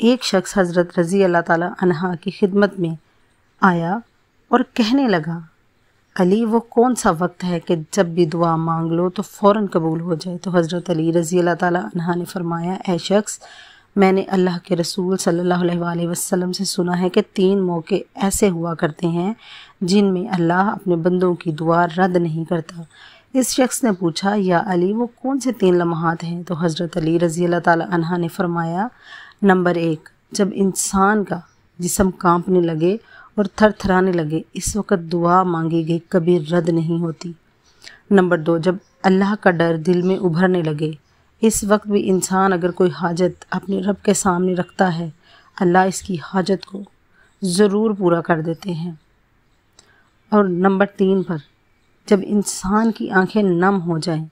ایک شخص حضرت رضی اللہ تعالی عنہا کی خدمت میں آیا اور کہنے لگا، علی وہ کون سا وقت ہے کہ جب بھی دعا مانگ لو تو فوراً قبول ہو جائے؟ تو حضرت علی رضی اللہ تعالی عنہ نے فرمایا، اے شخص، میں نے اللہ کے رسول صلی اللہ علیہ وآلہ وسلم سے سنا ہے کہ 3 موقع ایسے ہوا کرتے ہیں جن میں اللہ اپنے بندوں کی دعا رد نہیں کرتا۔ اس شخص نے پوچھا، یا علی وہ کون سے 3 لمحات ہیں؟ تو حضرت علی رضی اللہ تعالی عنہ نے فرمایا، نمبر 1، جب انسان کا جسم کانپنے لگے اور تھر تھرانے لگے، اس وقت دعا مانگی گئی کبھی رد نہیں ہوتی۔ نمبر 2، جب اللہ کا ڈر دل میں ابھرنے لگے، اس وقت بھی انسان اگر کوئی حاجت اپنے رب کے سامنے رکھتا ہے، اللہ اس کی حاجت کو ضرور پورا کر دیتے ہیں۔ اور نمبر 3 پر، جب انسان کی آنکھیں نم ہو جائیں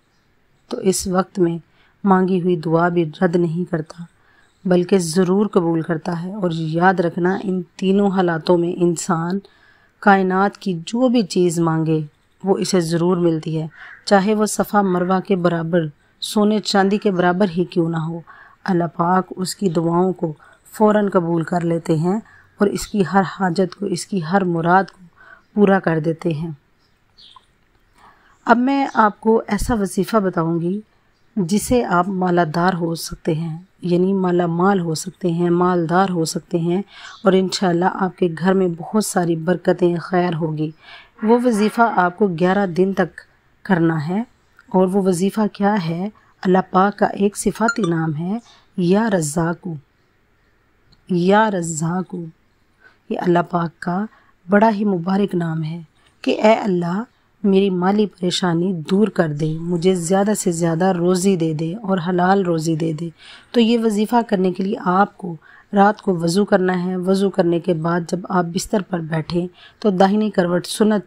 تو اس وقت میں مانگی ہوئی دعا بھی رد نہیں کرتا بلکہ ضرور قبول کرتا ہے۔ اور یاد رکھنا، ان تینوں حالاتوں میں انسان کائنات کی جو بھی چیز مانگے وہ اسے ضرور ملتی ہے، چاہے وہ صفا مروہ کے برابر، سونے چاندی کے برابر ہی کیوں نہ ہو۔ اللہ پاک اس کی دعاؤں کو فوراً قبول کر لیتے ہیں اور اس کی ہر حاجت کو، اس کی ہر مراد کو پورا کر دیتے ہیں۔ اب میں آپ کو ایسا وظیفہ بتاؤں گی جسے آپ مالدار ہو سکتے ہیں، یعنی مالا مال ہو سکتے ہیں، مالدار ہو سکتے ہیں، اور انشاءاللہ آپ کے گھر میں بہت ساری برکتیں، خیر ہوگی۔ وہ وظیفہ آپ کو 11 دن تک کرنا ہے، اور وہ وظیفہ کیا ہے؟ اللہ پاک کا ایک صفاتی نام ہے، یا رزاقو۔ یا رزاقو، یہ اللہ پاک کا بڑا ہی مبارک نام ہے کہ اے اللہ میری مالی پریشانی دور کر دے، مجھے زیادہ سے زیادہ روزی دے دے اور حلال روزی دے دے۔ تو یہ وظیفہ کرنے کے لیے آپ کو رات کو وضو کرنا ہے۔ وضو کرنے کے بعد جب آپ بستر پر بیٹھیں تو داہنی کروٹ سنت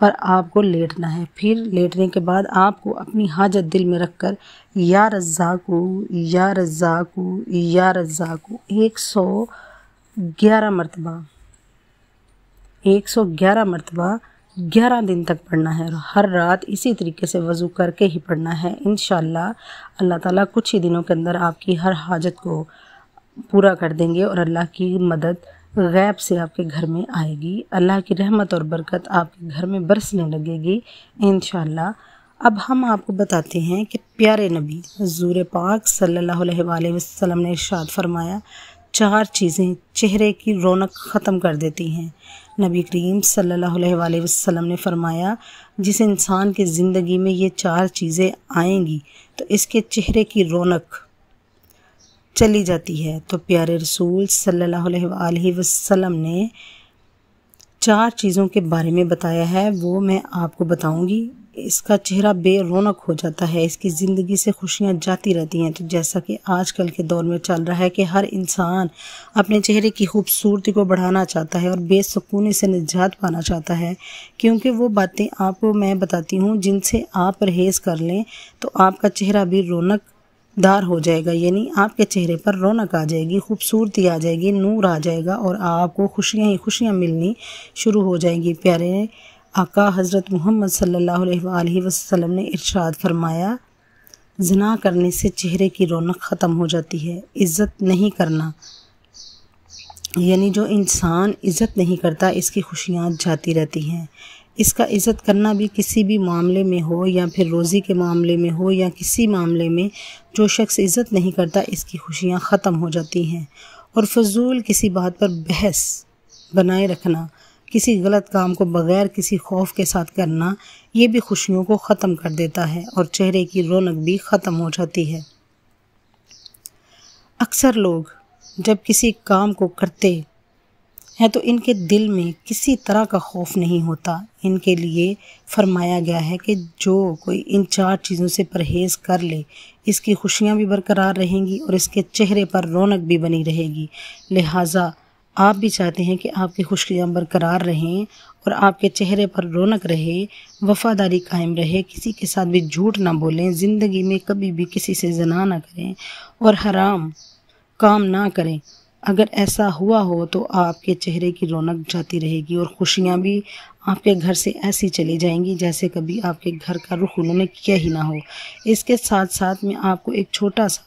پر آپ کو لیٹنا ہے۔ پھر لیٹنے کے بعد آپ کو اپنی حاجت دل میں رکھ کر یا رزاقو، یا رزاقو، یا رزاقو 111 مرتبہ 111 مرتبہ 11 دن تک پڑھنا ہے، اور ہر رات اسی طریقے سے وضو کر کے ہی پڑھنا ہے۔ انشاءاللہ اللہ تعالیٰ کچھ ہی دنوں کے اندر آپ کی ہر حاجت کو پورا کر دیں گے، اور اللہ کی مدد غیب سے آپ کے گھر میں آئے گی۔ اللہ کی رحمت اور برکت آپ کے گھر میں برسنے لگے گی انشاءاللہ۔ اب ہم آپ کو بتاتے ہیں کہ پیارے نبی حضور پاک صلی اللہ علیہ وآلہ وسلم نے ارشاد فرمایا، 4 چیزیں چہرے کی رونق ختم کر دیتی ہیں۔ نبی کریم صلی اللہ علیہ وآلہ وسلم نے فرمایا، جس انسان کی زندگی میں یہ 4 چیزیں آئیں گی تو اس کے چہرے کی رونق چلی جاتی ہے۔ تو پیارے رسول صلی اللہ علیہ وآلہ وسلم نے 4 چیزوں کے بارے میں بتایا ہے، وہ میں آپ کو بتاؤں گی۔ اس کا چہرہ بے رونق ہو جاتا ہے، اس کی زندگی سے خوشیاں جاتی رہتی ہیں۔ تو جیسا کہ آج کل کے دور میں چل رہا ہے کہ ہر انسان اپنے چہرے کی خوبصورتی کو بڑھانا چاہتا ہے اور بے سکونی سے نجات پانا چاہتا ہے، کیونکہ وہ باتیں آپ کو میں بتاتی ہوں جن سے آپ پرہیز کر لیں تو آپ کا چہرہ بھی رونق دار ہو جائے گا، یعنی آپ کے چہرے پر رونق آ جائے گی، خوبصورتی آ جائے گی، نور آ جائے گا، اور آپ کو خوشیاں ہی خوشیاں ملنی شروع ہو جائیں گی۔ پیارے آقا حضرت محمد صلی اللہ علیہ وآلہ وسلم نے ارشاد فرمایا، زنا کرنے سے چہرے کی رونق ختم ہو جاتی ہے۔ عزت نہیں کرنا، یعنی جو انسان عزت نہیں کرتا اس کی خوشیاں جاتی رہتی ہیں۔ اس کا عزت کرنا بھی کسی بھی معاملے میں ہو، یا پھر روزی کے معاملے میں ہو، یا کسی معاملے میں جو شخص عزت نہیں کرتا اس کی خوشیاں ختم ہو جاتی ہیں۔ اور فضول کسی بات پر بحث بنائے رکھنا، کسی غلط کام کو بغیر کسی خوف کے ساتھ کرنا، یہ بھی خوشیوں کو ختم کر دیتا ہے اور چہرے کی رونق بھی ختم ہو جاتی ہے۔ اکثر لوگ جب کسی کام کو کرتے ہیں تو ان کے دل میں کسی طرح کا خوف نہیں ہوتا۔ ان کے لیے فرمایا گیا ہے کہ جو کوئی ان 4 چیزوں سے پرہیز کر لے، اس کی خوشیاں بھی برقرار رہیں گی اور اس کے چہرے پر رونق بھی بنی رہے گی۔ لہٰذا آپ بھی چاہتے ہیں کہ آپ کی خوشیاں برقرار رہیں اور آپ کے چہرے پر رونق رہے، وفاداری قائم رہے، کسی کے ساتھ بھی جھوٹ نہ بولیں، زندگی میں کبھی بھی کسی سے زنا نہ کریں اور حرام کام نہ کریں۔ اگر ایسا ہوا ہو تو آپ کے چہرے کی رونق جاتی رہے گی اور خوشیاں بھی آپ کے گھر سے ایسی چلی جائیں گی جیسے کبھی آپ کے گھر کا رخ انہوں نے کیا ہی نہ ہو۔ اس کے ساتھ ساتھ میں آپ کو ایک چھوٹا سا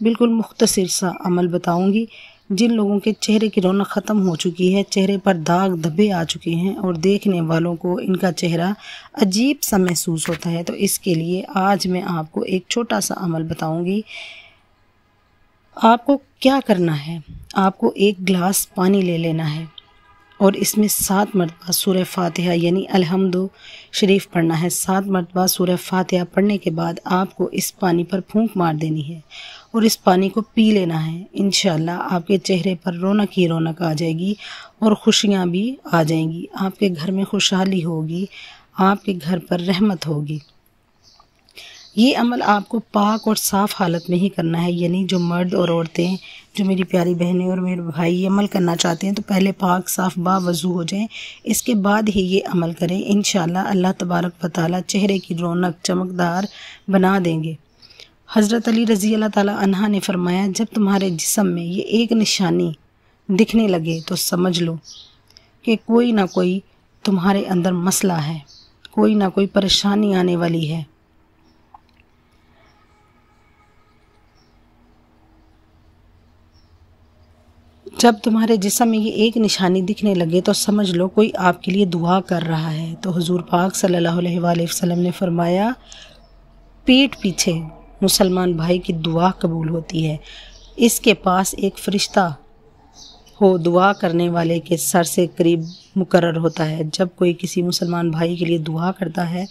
بالکل مختصر سا عمل بتاؤں گی۔ جن لوگوں کے چہرے کی رونق ختم ہو چکی ہے، چہرے پر داغ دھبے آ چکے ہیں اور دیکھنے والوں کو ان کا چہرہ عجیب سا محسوس ہوتا ہے، تو اس کے لیے آج میں آپ کو ایک چھوٹا سا عمل بتاؤں گی۔ آپ کو کیا کرنا ہے، آپ کو ایک گلاس پانی لے لینا ہے اور اس میں 7 مرتبہ سورہ فاتحہ یعنی الحمد شریف پڑھنا ہے۔ 7 مرتبہ سورہ فاتحہ پڑھنے کے بعد آپ کو اس پانی پر پھونک مار دینی ہے اور اس پانی کو پی لینا ہے۔ انشاءاللہ آپ کے چہرے پر رونق ہی رونق آ جائے گی اور خوشیاں بھی آ جائیں گی، آپ کے گھر میں خوشحالی ہوگی، آپ کے گھر پر رحمت ہوگی۔ یہ عمل آپ کو پاک اور صاف حالت میں ہی کرنا ہے، یعنی جو مرد اور عورتیں، جو میری پیاری بہنیں اور میرے بھائی یہ عمل کرنا چاہتے ہیں تو پہلے پاک صاف باوضو ہو جائیں، اس کے بعد ہی یہ عمل کریں۔ انشاءاللہ اللہ تبارک و تعالی چہرے کی رونق چمکدار بنا دیں گے۔ حضرت علی رضی اللہ تعالی عنہ نے فرمایا، جب تمہارے جسم میں یہ ایک نشانی دکھنے لگے تو سمجھ لو کہ کوئی نہ کوئی تمہارے اندر مسئلہ ہے، کوئی نہ کوئی پریشانی آنے والی ہے۔ جب تمہارے جسم میں یہ ایک نشانی دکھنے لگے تو سمجھ لو کوئی آپ کے لیے دعا کر رہا ہے۔ تو حضور پاک صلی اللہ علیہ وآلہ وسلم نے فرمایا، پیٹھ پیچھے مسلمان بھائی کی دعا قبول ہوتی ہے، اس کے پاس ایک فرشتہ ہو دعا کرنے والے کے سر سے قریب مقرر ہوتا ہے۔ جب کوئی کسی مسلمان بھائی کے لیے دعا کرتا ہے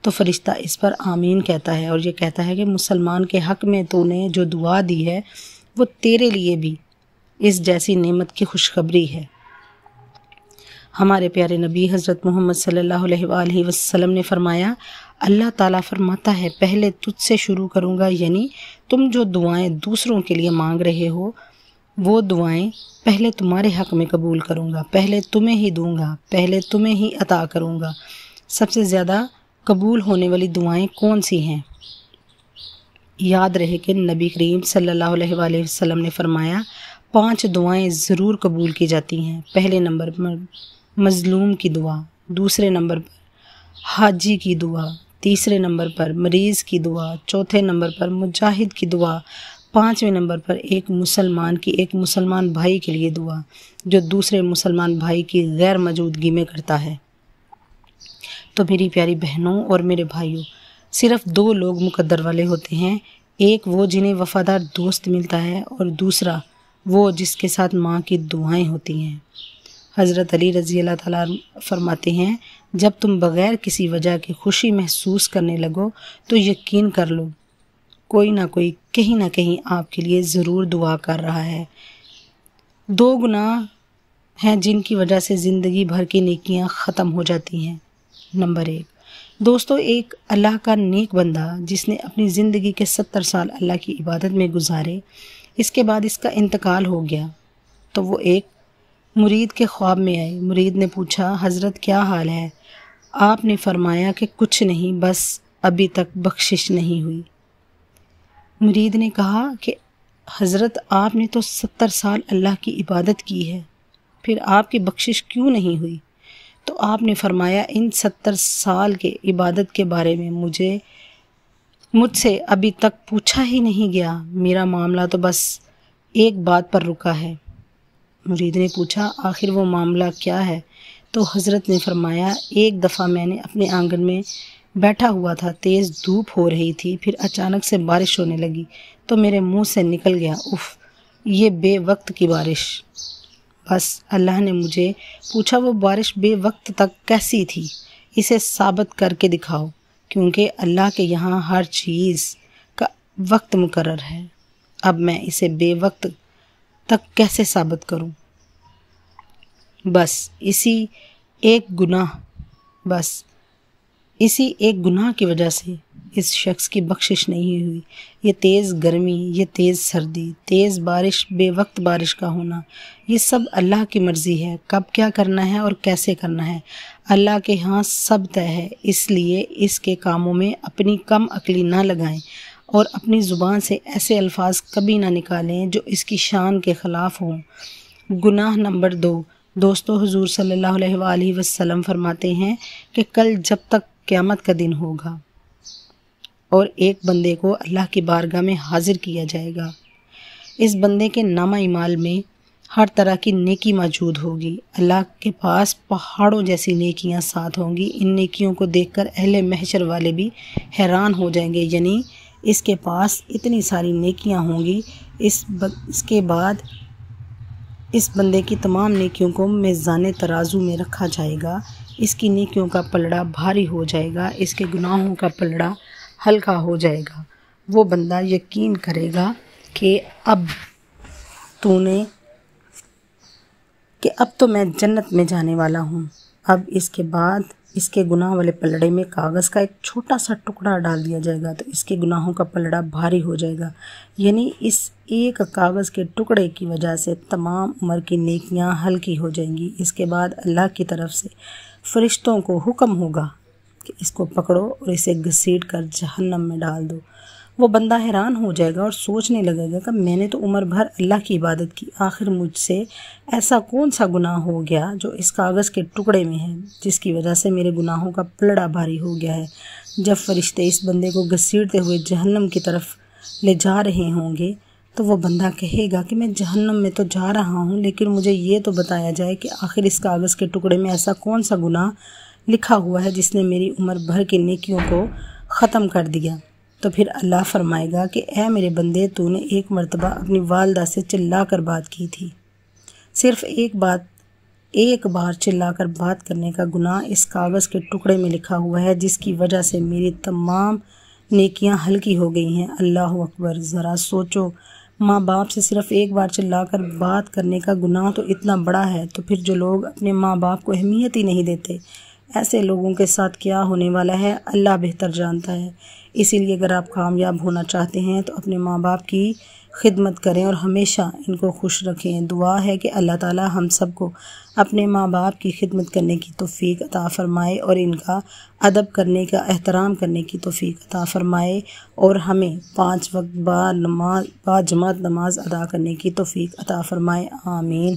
تو فرشتہ اس پر آمین کہتا ہے اور یہ کہتا ہے کہ مسلمان کے حق میں تو نے جو دعا دی ہے وہ تیرے لیے بھی اس جیسی نعمت کی خوشخبری ہے۔ ہمارے پیارے نبی حضرت محمد صلی اللہ علیہ وآلہ وسلم نے فرمایا، اللہ تعالیٰ فرماتا ہے پہلے تجھ سے شروع کروں گا، یعنی تم جو دعائیں دوسروں کے لیے مانگ رہے ہو وہ دعائیں پہلے تمہارے حق میں قبول کروں گا، پہلے تمہیں ہی دوں گا، پہلے تمہیں ہی عطا کروں گا۔ سب سے زیادہ قبول ہونے والی دعائیں کون سی ہیں؟ یاد رہے کہ نبی کریم صلی اللہ علیہ وآلہ وسلم نے فرمایا 5 دعائیں ضرور قبول کی جاتی ہیں۔ پہلے نمبر پر مظلوم کی دعا، دوسرے نمبر پر حاجی کی دعا، تیسرے نمبر پر مریض کی دعا، چوتھے نمبر پر مجاہد کی دعا، 5ویں نمبر پر ایک مسلمان بھائی کے لیے دعا جو دوسرے مسلمان بھائی کی غیر موجودگی میں کرتا ہے۔ تو میری پیاری بہنوں اور میرے بھائیوں، صرف 2 لوگ مقدر والے ہوتے ہیں، ایک وہ جنہیں وفادار دوست ملتا ہے اور دوسرا وہ جس کے ساتھ ماں کی دعائیں ہوتی ہیں۔ حضرت علی رضی اللہ تعالیٰ فرماتے ہیں، جب تم بغیر کسی وجہ کے خوشی محسوس کرنے لگو تو یقین کر لو کوئی نہ کوئی کہیں نہ کہیں آپ کے لیے ضرور دعا کر رہا ہے۔ 2 گناہ ہیں جن کی وجہ سے زندگی بھر کی نیکیاں ختم ہو جاتی ہیں۔ نمبر 1، دوستو، ایک اللہ کا نیک بندہ جس نے اپنی زندگی کے 70 سال اللہ کی عبادت میں گزارے، اس کے بعد اس کا انتقال ہو گیا تو وہ ایک مرید کے خواب میں آئے۔ مرید نے پوچھا، حضرت کیا حال ہے؟ آپ نے فرمایا کہ کچھ نہیں، بس ابھی تک بخشش نہیں ہوئی۔ مرید نے کہا کہ حضرت آپ نے تو 70 سال اللہ کی عبادت کی ہے، پھر آپ کی بخشش کیوں نہیں ہوئی؟ تو آپ نے فرمایا، ان 70 سال کے عبادت کے بارے میں مجھ سے ابھی تک پوچھا ہی نہیں گیا، میرا معاملہ تو بس ایک بات پر رکا ہے۔ مرید نے پوچھا، آخر وہ معاملہ کیا ہے؟ تو حضرت نے فرمایا، ایک دفعہ میں نے اپنے آنگن میں بیٹھا ہوا تھا، تیز دھوپ ہو رہی تھی، پھر اچانک سے بارش ہونے لگی تو میرے منہ سے نکل گیا، اف، یہ بے وقت کی بارش۔ بس اللہ نے مجھے پوچھا، وہ بارش بے وقت تک کیسی تھی؟ اسے ثابت کر کے دکھاؤ، کیونکہ اللہ کے یہاں ہر چیز کا وقت مقرر ہے۔ اب میں اسے بے وقت تک کیسے ثابت کروں؟ بس اسی ایک گناہ کی وجہ سے اس شخص کی بخشش نہیں ہوئی۔ یہ تیز گرمی، یہ تیز سردی، تیز بارش، بے وقت بارش کا ہونا، یہ سب اللہ کی مرضی ہے۔ کب کیا کرنا ہے اور کیسے کرنا ہے، اللہ کے ہاں سب طے ہے۔ اس لیے اس کے کاموں میں اپنی کم عقلی نہ لگائیں اور اپنی زبان سے ایسے الفاظ کبھی نہ نکالیں جو اس کی شان کے خلاف ہوں۔ گناہ نمبر 2، دوستو، حضور صلی اللہ علیہ وآلہ وسلم فرماتے ہیں کہ کل جب تک قیامت کا دن ہوگا اور ایک بندے کو اللہ کی بارگاہ میں حاضر کیا جائے گا، اس بندے کے نامہ اعمال میں ہر طرح کی نیکی موجود ہوگی۔ اللہ کے پاس پہاڑوں جیسی نیکیاں ساتھ ہوں گی۔ ان نیکیوں کو دیکھ کر اہل محشر والے بھی حیران ہو جائیں گے، یعنی اس کے پاس اتنی ساری نیکیاں ہوں گی۔ اس کے بعد اس بندے کی تمام نیکیوں کو میزان ترازو میں رکھا جائے گا۔ اس کی نیکیوں کا پلڑا بھاری ہو جائے گا، اس کے گناہوں کا پلڑا ہلکا ہو جائے گا۔ وہ بندہ یقین کرے گا کہ اب تو میں جنت میں جانے والا ہوں۔ اب اس کے بعد اس کے گناہ والے پلڑے میں کاغذ کا ایک چھوٹا سا ٹکڑا ڈال دیا جائے گا تو اس کے گناہوں کا پلڑا بھاری ہو جائے گا، یعنی اس ایک کاغذ کے ٹکڑے کی وجہ سے تمام عمر کی نیکیاں ہلکی ہو جائیں گی۔ اس کے بعد اللہ کی طرف سے فرشتوں کو حکم ہوگا کہ اس کو پکڑو اور اسے گھسیٹ کر جہنم میں ڈال دو۔ وہ بندہ حیران ہو جائے گا اور سوچنے لگے گا کہ میں نے تو عمر بھر اللہ کی عبادت کی، آخر مجھ سے ایسا کون سا گناہ ہو گیا جو اس کاغذ کے ٹکڑے میں ہے، جس کی وجہ سے میرے گناہوں کا پلڑا بھاری ہو گیا ہے۔ جب فرشتے اس بندے کو گھسیٹتے ہوئے جہنم کی طرف لے جا رہے ہوں گے تو وہ بندہ کہے گا کہ میں جہنم میں تو جا رہا ہوں، لیکن مجھے یہ تو بتایا جائے کہ آخر اس کاغذ کے ٹکڑے میں ایسا کون سا گناہ لکھا ہوا ہے جس نے میری عمر بھر کی نیکیوں کو ختم کر دیا۔ تو پھر اللہ فرمائے گا کہ اے میرے بندے، تو نے ایک مرتبہ اپنی والدہ سے چلا کر بات کی تھی، صرف ایک بار چلا کر بات کرنے کا گناہ اس کاغذ کے ٹکڑے میں لکھا ہوا ہے، جس کی وجہ سے میری تمام نیکیاں ہلکی ہو گئی ہیں۔ اللہ اکبر! ذرا سوچو، ماں باپ سے صرف ایک بار چلا کر بات کرنے کا گناہ تو اتنا بڑا ہے، تو پھر جو لوگ اپنے ماں باپ کو اہمیت ہی نہیں دیتے، ایسے لوگوں کے ساتھ کیا ہونے والا ہے اللہ بہتر جانتا ہے۔ اسی لیے اگر آپ کامیاب ہونا چاہتے ہیں تو اپنے ماں باپ کی خدمت کریں اور ہمیشہ ان کو خوش رکھیں۔ دعا ہے کہ اللہ تعالی ہم سب کو اپنے ماں باپ کی خدمت کرنے کی توفیق عطا فرمائے اور ان کا ادب کرنے کا، احترام کرنے کی توفیق عطا فرمائے، اور ہمیں 5 وقت با جماعت نماز ادا کرنے کی توفیق عطا فرمائے۔ آمین۔